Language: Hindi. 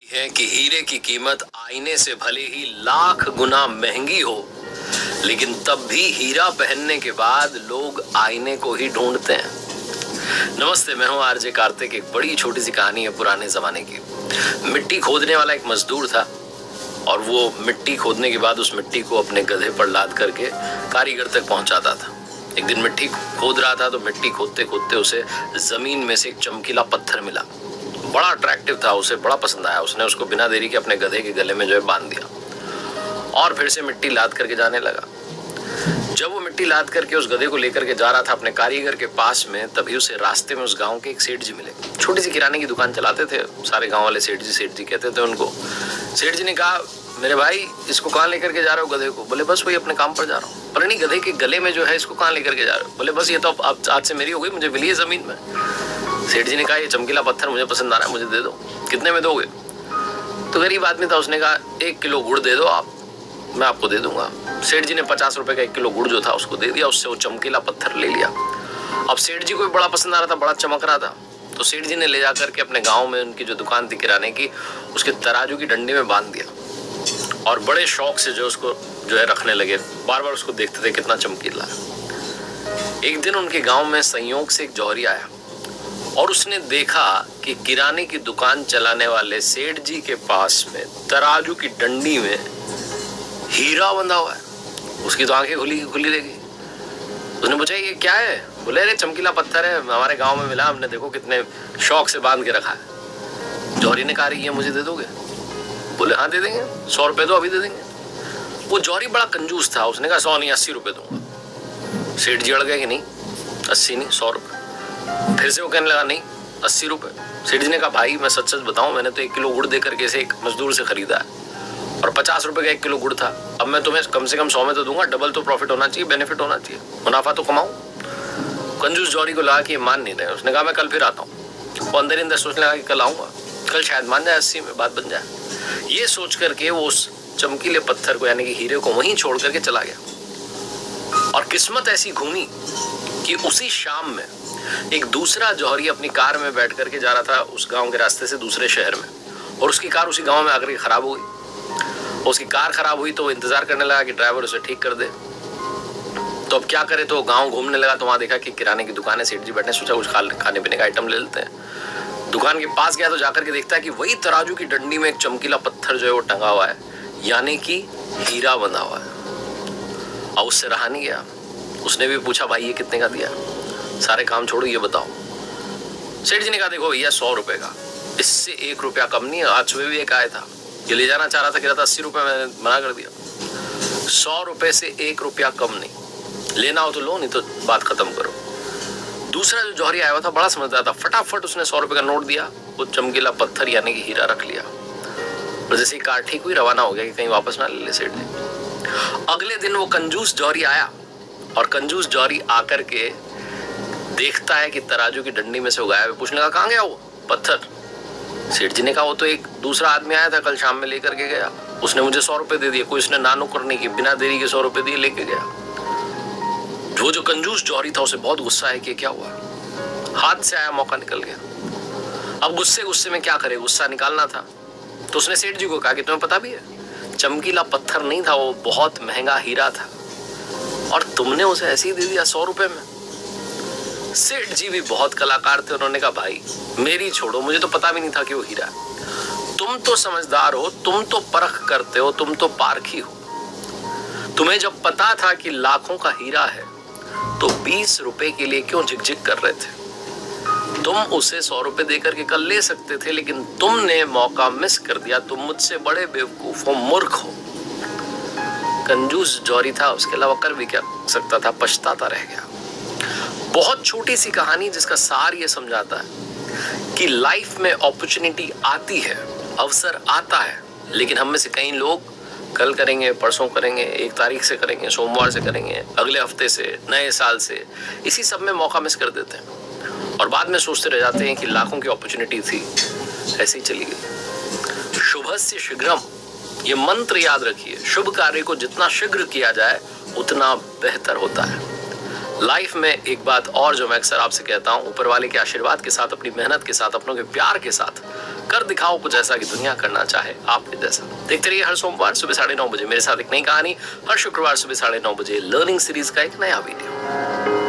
है कि हीरे की कीमत आईने से भले ही लाख गुना महंगी हो, लेकिन तब भी हीरा पहनने के बाद लोग आईने को ही ढूंढते हैं। नमस्ते, मैं हूं आरजे कार्तिक। एक बड़ी छोटी सी कहानी है पुराने जमाने की। मिट्टी खोदने वाला एक मजदूर था और वो मिट्टी खोदने के बाद उस मिट्टी को अपने गधे पर लाद करके कारीगर तक पहुंचाता था। एक दिन मिट्टी खोद रहा था तो मिट्टी खोदते खोदते उसे जमीन में से एक चमकीला पत्थर मिला। बड़ा अट्रैक्टिव था, उसे बड़ा पसंद आया। उसने उसको बिना देरी के अपने गधे के गले में जो है बांध दिया और फिर से मिट्टी लाद करके जाने लगा। जब वो मिट्टी लाद करके उस गधे को लेकर के जा रहा था अपने कारीगर के पास में, तभी उसे रास्ते में उस गांव के एक सेठ जी मिले। छोटी सी किराने की दुकान चलाते थे, सारे गांव वाले सेठ जी कहते थे उनको। सेठ जी ने कहा, मेरे भाई इसको कहाँ लेकर के जा रहे हो गधे को? बोले बस वही अपने काम पर जा रहा हूँ। पर नहीं, गधे के गले में जो है इसको कहाँ लेकर के जा रहे हो? बोले बस ये तो अब आज से मेरी हो गई, मुझे मिली है जमीन में। सेठ जी ने कहा, ये चमकीला पत्थर मुझे पसंद आ रहा है, मुझे दे दो। कितने में दोगे? तो गरीब आदमी था, उसने कहा 1 किलो गुड़ दे दो आप, मैं आपको दे दूंगा। सेठ जी ने 50 रुपए का 1 किलो गुड़ जो था उसको दे दिया, उससे वो चमकीला पत्थर ले लिया। अब सेठ जी को भी बड़ा पसंद आ रहा था, बड़ा चमक रहा था। तो सेठ जी ने ले जाकर के अपने गाँव में उनकी जो दुकान थी किराने की, उसके तराजू की डंडी में बांध दिया और बड़े शौक से जो उसको जो है रखने लगे। बार बार उसको देखते थे कितना चमकीला है। एक दिन उनके गाँव में संयोग से एक जौहरी आया और उसने देखा कि किराने की दुकान चलाने वाले सेठ जी के पास में तराजू की डंडी में हीरा बंधा हुआ है। उसकी तो आंखें खुली रह गई। उसने पूछा, ये क्या है? बोले, अरे चमकीला पत्थर है, हमारे गांव में मिला, हमने देखो कितने शौक से बांध के रखा है। जौहरी ने कहा, ये मुझे दे दोगे? बोले हाँ दे देंगे, 100 रुपए दो, अभी दे देंगे। वो जौहरी बड़ा कंजूस था, उसने कहा 100 नहीं 80 रुपए दूंगा। सेठ जी अड़ गए कि नहीं 80 नहीं 100 रुपए। फिर से वो कहने लगा नहीं 80 रुपए। सेठ जी ने कहा, भाई मैं सच बताऊं, मैंने तो 1 किलो गुड़ दे करके से एक मजदूर से खरीदा है और 50 रुपए का 1 किलो गुड़ था। अब मैं तुम्हें कम से कम 100 में तो दूंगा, डबल तो प्रॉफिट होना चाहिए, बेनिफिट होना चाहिए, मुनाफा तो कमाऊं। कंजूस जौहरी को लगा कि ये मान नहीं रहे। उसने कहा, मैं कल फिर आता हूँ। वो अंदर ही अंदर सोचने लगा कि कल आऊंगा, कल शायद मान जाए, 80 में बात बन जाए। ये सोच करके वो उस चमकीले पत्थर को यानी कि हीरे को वहीं छोड़ करके चला गया। और किस्मत ऐसी घूमी कि उसी शाम में एक दूसरा जौहरी अपनी कार में बैठ करके जा रहा था उस गांव के रास्ते से दूसरे शहर में, और उसकी कार उसी गांव में आकर के खराब हो गई। उसकी कार खराब हुई तो वो इंतजार करने लगा कि ड्राइवर उसे ठीक कर दे। तो अब क्या करे, तो गांव घूमने लगा तो वहां देखा कि किराने की दुकान है, सेठ जी बैठे, सोचा कुछ खाने पीने का आइटम ले लेते हैं। दुकान के पास गया तो जाकर के देखता है कि वही तराजू की डंडी में एक चमकीला पत्थर जो है वो टंगा हुआ है, यानी कि हीरा बंधा हुआ है। और उससे रहा नहीं गया, उसने भी पूछा, भाई ये कितने का दिया? सारे काम छोड़ो, ये बताओ। सेठ जी ने कहा, देखो भैया 100 रुपए का, इससे 1 रुपया कम नहीं है। आज सुबह भी एक आया था, ये ले जाना चाह रहा था, कह रहा था 80 रुपए, मैंने मना कर दिया। 100 रुपए से 1 रुपया कम नहीं, लेना हो तो लो, नहीं तो बात खत्म करो। दूसरा जो जौहरी आया हुआ था बड़ा समझदार था, फटाफट उसने 100 रुपए का नोट दिया, वो चमकीला पत्थर यानी कि हीरा रख लिया। और जैसे ही कार ठीक हुई, रवाना हो गया कि कहीं वापस ना ले ले सेठ जी। अगले दिन वो कंजूस जौहरी आया और कंजूस जौहरी आकर के देखता है कि तराजू की डंडी में से वो गायब है। पूछने का, कहाँ गया वो पत्थर? सेठ जी ने कहा, वो तो एक दूसरा आदमी आया था कल शाम में, लेकर के गया, उसने मुझे 100 रुपए दे दिए, कोई उसने नानो करने की, बिना देरी के 100 रुपए दिए लेके गया। वो जो कंजूस जौहरी था उसे बहुत गुस्सा है कि क्या हुआ, हाथ से आया मौका निकल गया। अब गुस्से में क्या करे, गुस्सा निकालना था। तो उसने सेठ जी को कहा कि तुम्हें पता भी है, चमकीला पत्थर नहीं था, वो बहुत महंगा हीरा था और तुमने उसे ऐसे ही दे दिया 100 रुपए में। सेठ जी भी बहुत कलाकार थे, उन्होंने कहा, भाई मेरी छोड़ो, मुझे तो पता भी नहीं था कि वो हीरा है। तुम तो समझदार हो, तुम तो परख करते हो, तुम तो पारखी हो। तुम्हें जब पता था कि लाखों का हीरा है तो 20 रुपए के लिए क्यों झिकझिक कर रहे थे? तुम उसे 100 रुपए देकर के कल ले सकते थे, लेकिन तुमने मौका मिस कर दिया। तुम मुझसे बड़े बेवकूफ हो, मूर्ख हो। कंजूस जौहरी था, उसके अलावा कर भी क्या सकता था, पछताता रह गया। बहुत छोटी सी कहानी जिसका सार ये समझाता है कि लाइफ में अपॉर्चुनिटी आती है, अवसर आता है, लेकिन हम में से कई लोग कल करेंगे, परसों करेंगे, 1 तारीख से करेंगे, सोमवार से करेंगे, अगले हफ्ते से, नए साल से, इसी सब में मौका मिस कर देते हैं और बाद में सोचते रह जाते हैं कि लाखों की अपॉर्चुनिटी थी, ऐसे ही चली गई। शुभस्य शीघ्रम, ये मंत्र याद रखिए। शुभ कार्य को जितना शीघ्र किया जाए उतना बेहतर होता है। लाइफ में एक बात और जो मैं अक्सर आपसे कहता हूँ, ऊपर वाले के आशीर्वाद के साथ, अपनी मेहनत के साथ, अपनों के प्यार के साथ कर दिखाओ कुछ ऐसा कि दुनिया करना चाहे आपके जैसा। देखते रहिए हर सोमवार सुबह 9:30 बजे मेरे साथ एक नई कहानी, हर शुक्रवार सुबह 9:30 बजे लर्निंग सीरीज का एक नया वीडियो।